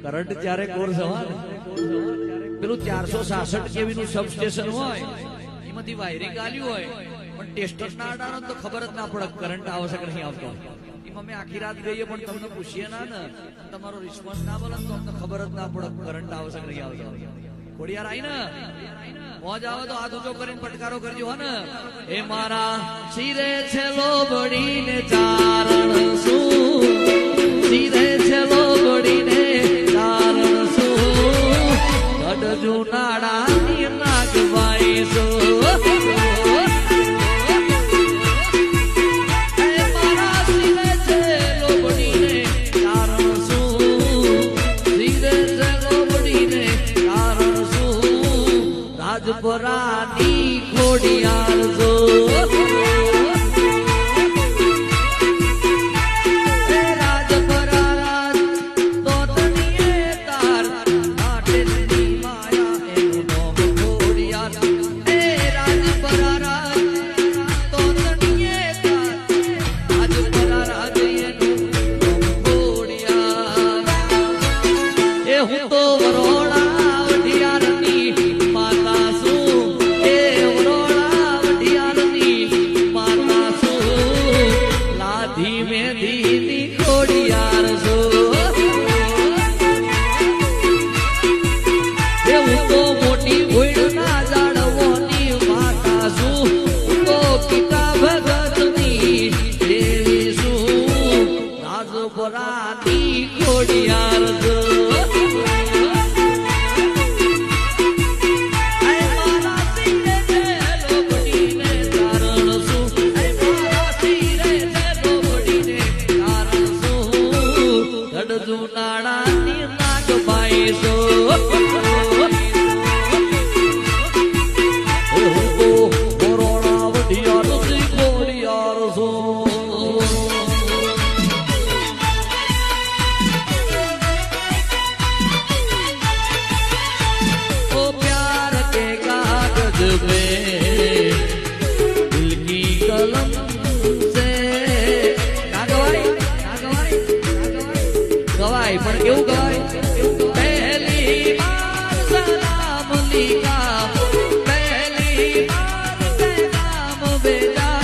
Current ત્યારે core જવાને પેલું 466 કેવી નું સબસ્ટેશન હોય એમાંથી વાયરિંગ આલ્યું હોય પણ ટેસ્ટર ના અડાડો તો ખબર જ ના પડે કરંટ આવશે કે નહીં આવતો. એમાં અમે આખી રાત ગઈએ પણ તમને પૂછીએ ના ને તમારો રિસ્પોન્સ ના બોલે તો અમને ખબર જ ના પડે કરંટ આવશે કે નહીં આવતો. ખોડિયાર આઈ ને મોજ આવે તો હાથ ઊંચો કરીને પટકારો કરજો હો ને. એ મારા શિરે છે લોબડીને ચારણ શું, શિરે છે લોબડીને ચારણ શું, ગઢ જુનાડાની નાગભાઈ શું. રાજપરાની ખોડિયાર જો રાજપરા રાજ તોતણીએ તાર આટેની માયા એનું નામ ખોડિયાર. એ રાજપરા રાજ તોતણીએ તાર રાજપરા રાજ એનું નામ ખોડિયાર. એ હું તો વરોડા ખોડિયાર જો જુનાડાની નાગભાઈ જો પણ કેવું ગાય પહેલી બાર સલામ લીકા, પહેલી બાર સલામ બેજા,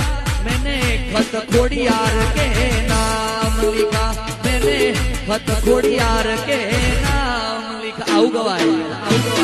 मैंने खत खोड़ियार के नाम लिखा, मैंने खत खोड़ियार के नाम लिखा. આવું ગવાય.